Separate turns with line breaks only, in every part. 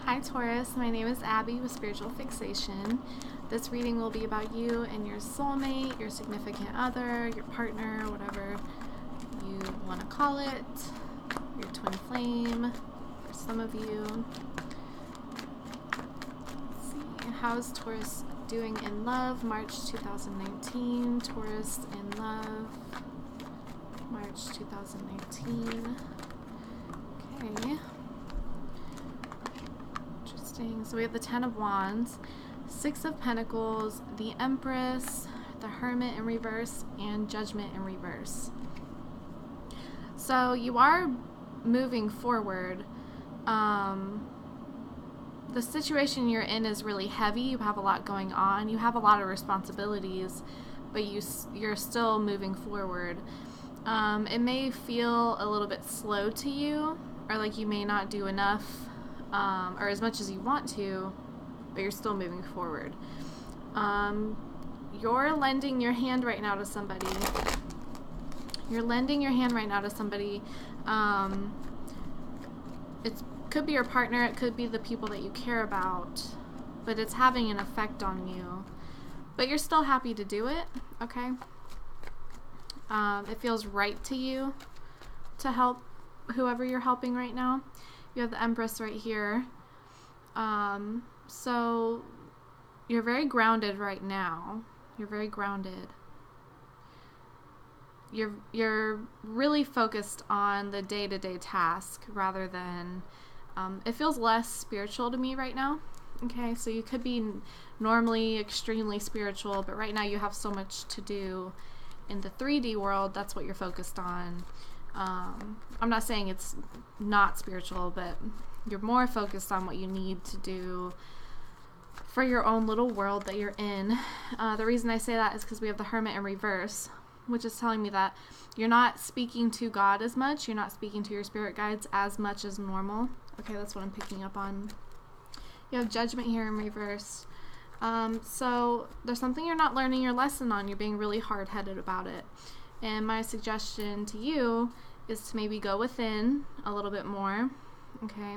Hi Taurus, my name is Abby with Spiritual Fixation. This reading will be about you and your soulmate, your significant other, your partner, whatever you want to call it, your twin flame, for some of you. Let's see, how's Taurus doing in love? March 2019, Taurus in love, March 2019. Okay. So we have the Ten of Wands, Six of Pentacles, the Empress, the Hermit in reverse, and Judgment in reverse. So you are moving forward. The situation you're in is really heavy. You have a lot going on. You have a lot of responsibilities, but you're still moving forward. It may feel a little bit slow to you, or like you may not do enough or as much as you want to, but you're still moving forward. You're lending your hand right now to somebody. It could be your partner, it could be the people that you care about, but it's having an effect on you. But you're still happy to do it, okay? It feels right to you to help whoever you're helping right now. You have the Empress right here. So you're very grounded right now. You're very grounded. You're really focused on the day-to-day task rather than, it feels less spiritual to me right now. Okay, so you could be normally extremely spiritual, but right now you have so much to do in the 3D world. That's what you're focused on. I'm not saying it's not spiritual, but you're more focused on what you need to do for your own little world that you're in. The reason I say that is because we have the Hermit in reverse, which is telling me that you're not speaking to God as much. You're not speaking to your spirit guides as much as normal. Okay, that's what I'm picking up on. You have Judgment here in reverse. So there's something you're not learning your lesson on. You're being really hard-headed about it. And my suggestion to you is to maybe go within a little bit more, okay?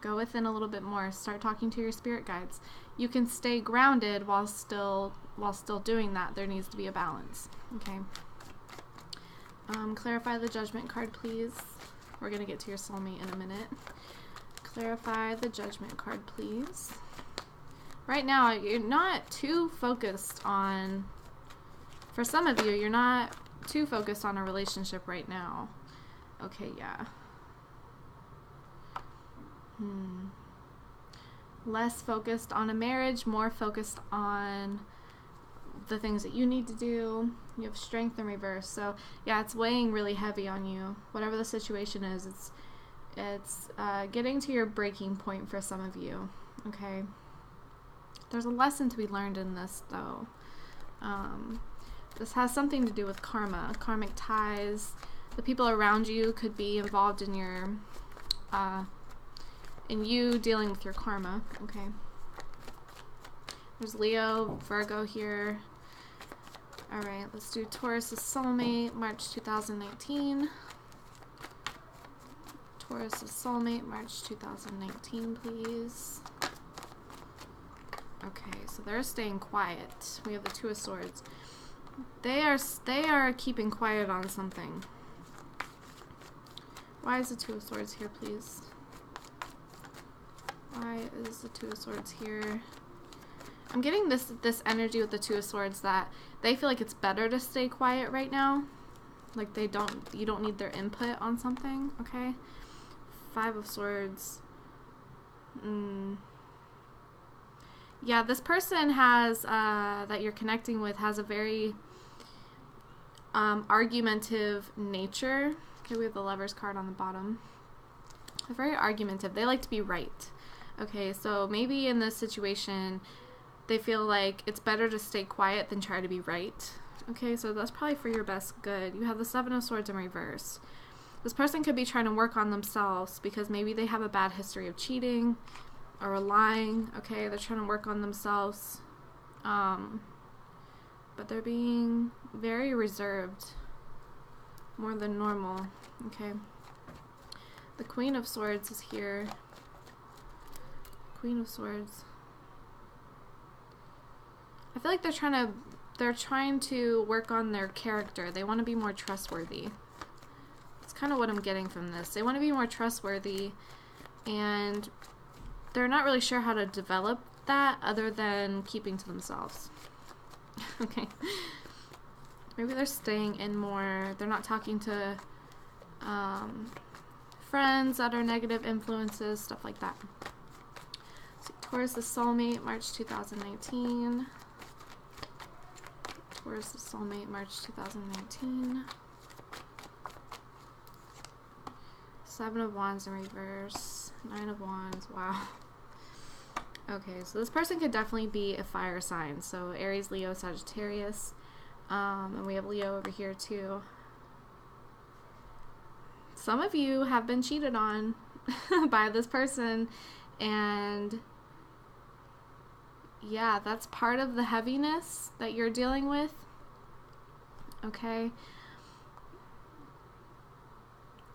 Go within a little bit more. Start talking to your spirit guides. You can stay grounded while still doing that. There needs to be a balance, okay? Clarify the Judgment card, please. We're going to get to your soulmate in a minute. Clarify the Judgment card, please. Right now, you're not too focused on... For some of you, you're not too focused on a relationship right now. Okay, yeah. Less focused on a marriage, more focused on the things that you need to do. You have Strength in reverse. So, yeah, it's weighing really heavy on you. Whatever the situation is, it's getting to your breaking point for some of you. Okay? There's a lesson to be learned in this, though. This has something to do with karma, karmic ties. The people around you could be involved in your, in you dealing with your karma, okay? There's Leo, Virgo here. All right, let's do Taurus' soulmate, March 2019. Taurus' soulmate, March 2019, please. Okay, so they're staying quiet. We have the Two of Swords. They are keeping quiet on something. Why is the Two of Swords here, please? Why is the Two of Swords here? I'm getting this energy with the Two of Swords that they feel like it's better to stay quiet right now. Like you don't need their input on something, okay? Five of Swords. Yeah, this person has, that you're connecting with has a very argumentative nature. Okay, we have the Lover's card on the bottom. They're very argumentative. They like to be right. Okay, so maybe in this situation, they feel like it's better to stay quiet than try to be right. Okay, so that's probably for your best good. You have the Seven of Swords in reverse. This person could be trying to work on themselves because maybe they have a bad history of cheating or lying. Okay, they're trying to work on themselves. But they're being very reserved, more than normal. Okay. The Queen of Swords is here. Queen of Swords. I feel like they're trying to work on their character. They want to be more trustworthy. It's kind of what I'm getting from this. They want to be more trustworthy, and they're not really sure how to develop that other than keeping to themselves. Okay. Maybe they're staying in more. They're not talking to friends that are negative influences, stuff like that. So Taurus the Soulmate, March 2019. Taurus the Soulmate, March 2019. Seven of Wands in reverse. Nine of Wands. Wow. Okay, so this person could definitely be a fire sign. So Aries, Leo, Sagittarius. And we have Leo over here too. Some of you have been cheated on by this person, and yeah, that's part of the heaviness that you're dealing with. Okay.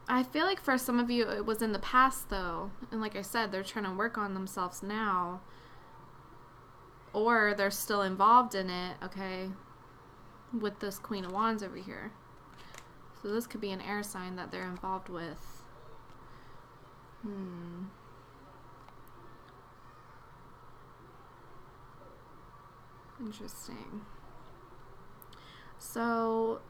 I feel like for some of you it was in the past though, and like I said, they're trying to work on themselves now, or they're still involved in it, okay, with this Queen of Wands over here. So this could be an air sign that they're involved with. Interesting. So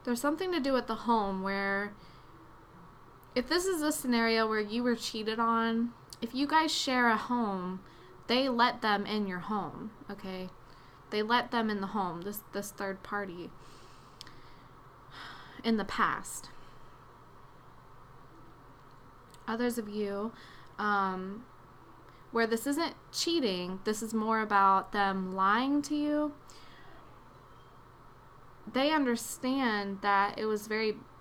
there's something to do with the home where if this is a scenario where you were cheated on, if you guys share a home, they let them in your home, okay? They let them in the home, this third party, in the past. Others of you, where this isn't cheating, this is more about them lying to you. They understand that it was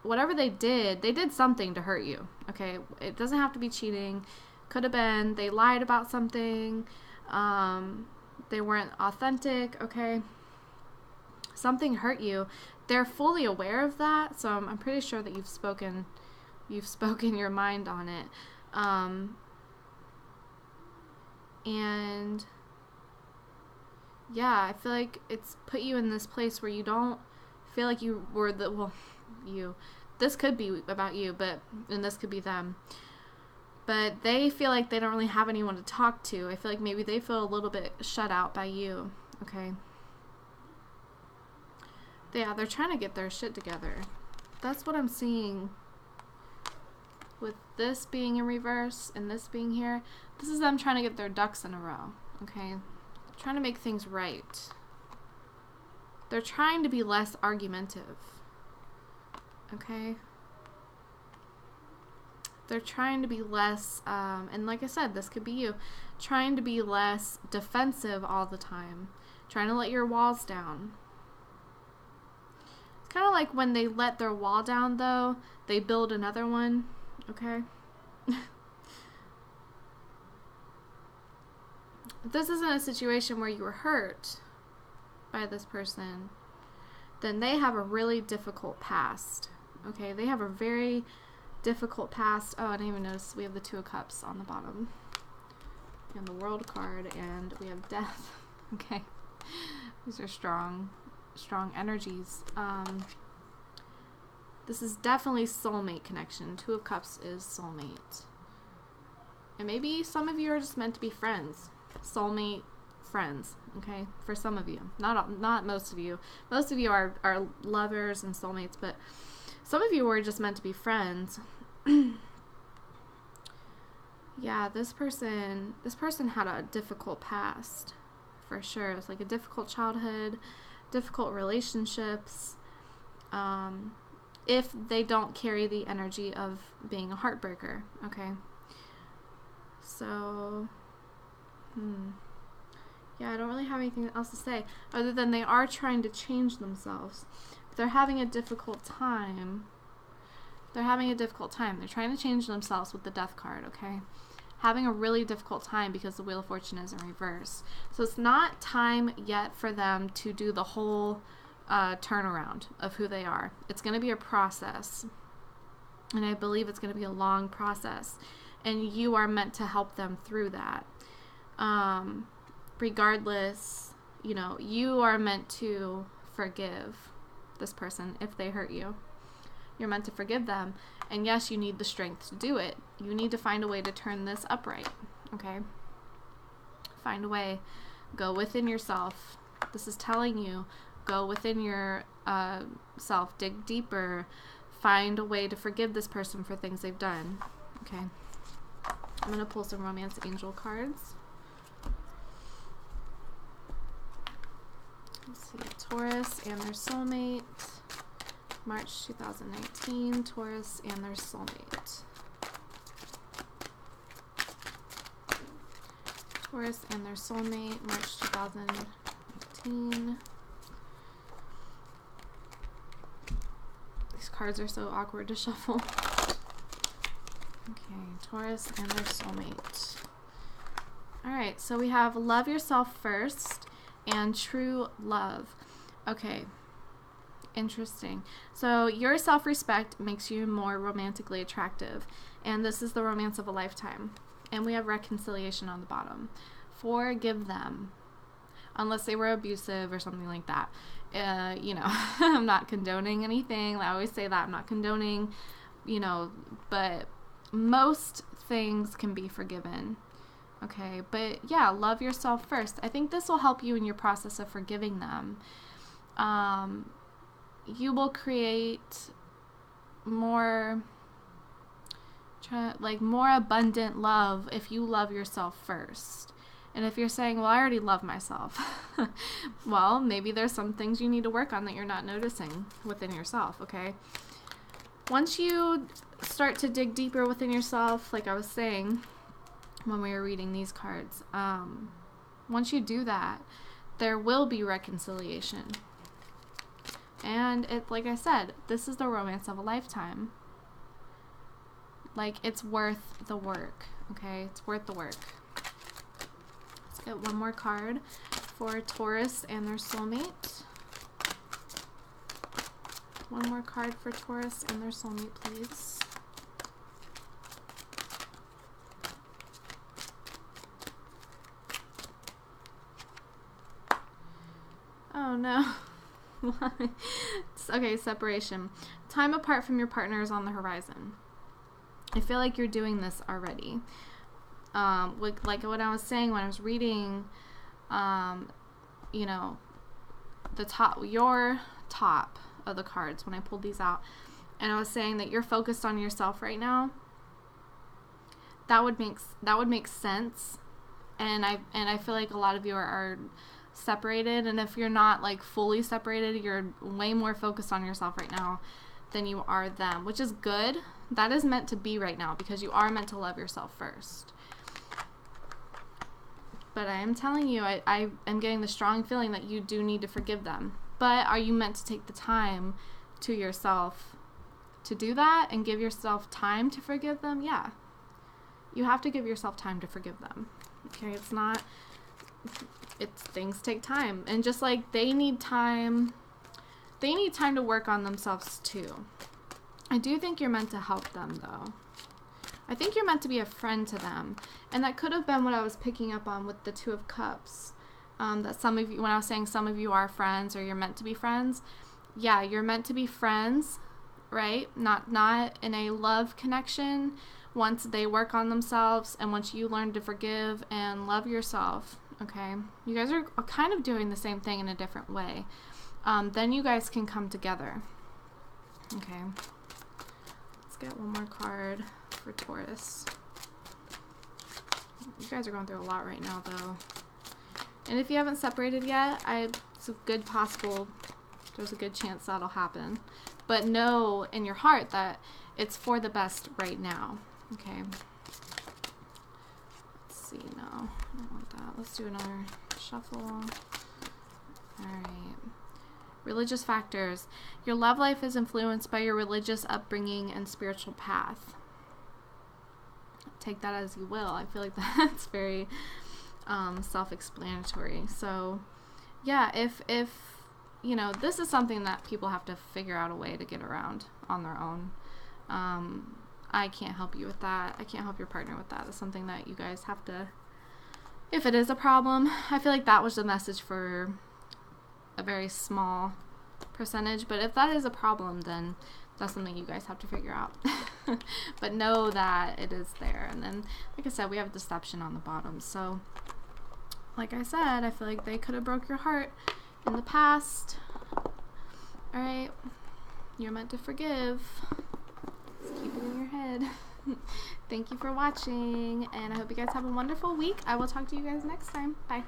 whatever they did something to hurt you, okay? It doesn't have to be cheating. Could have been they lied about something. They weren't authentic, okay? Something hurt you. They're fully aware of that, so I'm pretty sure that you've spoken your mind on it. And yeah, I feel like it's put you in this place where you don't feel like you were this could be about you, and this could be them. But they feel like they don't really have anyone to talk to. I feel like maybe they feel a little bit shut out by you, okay? Yeah, they're trying to get their shit together. That's what I'm seeing with this being in reverse and this being here. This is them trying to get their ducks in a row, okay? Trying to make things right. They're trying to be less argumentative, okay? They're trying to be less, and like I said, this could be you, trying to be less defensive all the time, trying to let your walls down. It's kind of like when they let their wall down, though, they build another one, okay? If this isn't a situation where you were hurt by this person, then they have a really difficult past, okay? They have a very difficult past. Oh, I didn't even notice we have the Two of Cups on the bottom and the World card, and we have Death. Okay, these are strong energies. This is definitely soulmate connection. Two of Cups is soulmate, and maybe some of you are just meant to be friends, soulmate friends, okay? For some of you, not most of you. Most of you are lovers and soulmates, but some of you were just meant to be friends. Yeah, this person had a difficult past, for sure. It's like a difficult childhood, difficult relationships, if they don't carry the energy of being a heartbreaker, okay? So, yeah, I don't really have anything else to say, other than they are trying to change themselves. They're having a difficult time. They're trying to change themselves with the Death card, okay? Having a really difficult time because the Wheel of Fortune is in reverse. So it's not time yet for them to do the whole turnaround of who they are. It's going to be a process. And I believe it's going to be a long process. And you are meant to help them through that. Regardless, you know, you are meant to forgive this person if they hurt you. You're meant to forgive them. And yes, you need the strength to do it. You need to find a way to turn this upright. Okay? Find a way. Go within yourself. This is telling you, go within your self. Dig deeper. Find a way to forgive this person for things they've done. Okay? I'm going to pull some romance angel cards. Let's see. Taurus and their soulmate. March 2019. Taurus and their soulmate. Taurus and their soulmate. March 2019. These cards are so awkward to shuffle. Okay, Taurus and their soulmate. Alright, so we have love yourself first and true love. Okay, interesting. So your self-respect makes you more romantically attractive, and this is the romance of a lifetime. And we have reconciliation on the bottom. Forgive them. Unless they were abusive or something like that. You know, I'm not condoning anything. I always say that. I'm not condoning, you know, but most things can be forgiven. Okay, but yeah, love yourself first. I think this will help you in your process of forgiving them. You will create more abundant love if you love yourself first. And if you're saying, well, I already love myself, well, maybe there's some things you need to work on that you're not noticing within yourself, okay? Once you start to dig deeper within yourself, like I was saying when we were reading these cards, once you do that, there will be reconciliation. And it, like I said, this is the romance of a lifetime. Like, it's worth the work, okay? It's worth the work. Let's get one more card for Taurus and their soulmate. One more card for Taurus and their soulmate, please. Oh no. Okay, separation. Time apart from your partner is on the horizon. I feel like you're doing this already. Like what I was saying when I was reading, you know, your top of the cards when I pulled these out, and I was saying that you're focused on yourself right now. That would make sense, and I feel like a lot of you are separated, and if you're not like fully separated, you're way more focused on yourself right now than you are them, which is good. That is meant to be right now because you are meant to love yourself first. But I am telling you, I am getting the strong feeling that you do need to forgive them. But are you meant to take the time to yourself to do that and give yourself time to forgive them? Yeah. You have to give yourself time to forgive them. Okay, things take time. And just like they need time to work on themselves too. I do think you're meant to help them though. I think you're meant to be a friend to them. And that could have been what I was picking up on with the Two of Cups. That some of you, when I was saying some of you are friends or you're meant to be friends, yeah, you're meant to be friends, right? Not in a love connection. Once they work on themselves and once you learn to forgive and love yourself, okay? You guys are kind of doing the same thing in a different way. Then you guys can come together. Okay. Let's get one more card for Taurus. You guys are going through a lot right now, though. And if you haven't separated yet, there's a good chance that'll happen. But know in your heart that it's for the best right now. Okay. Let's see now. I don't want that. Let's do another shuffle. Alright. Religious factors. Your love life is influenced by your religious upbringing and spiritual path. Take that as you will. I feel like that's very self-explanatory. So, yeah, if you know, this is something that people have to figure out a way to get around on their own. I can't help you with that. I can't help your partner with that. It's something that you guys have to, if it is a problem. I feel like that was the message for a very small percentage, but if that is a problem, then that's something you guys have to figure out. But know that it is there. And then, like I said, we have deception on the bottom. So, like I said, I feel like they could have broke your heart in the past. Alright, you're meant to forgive. Just keep it in your head. Thank you for watching, and I hope you guys have a wonderful week. I will talk to you guys next time. Bye.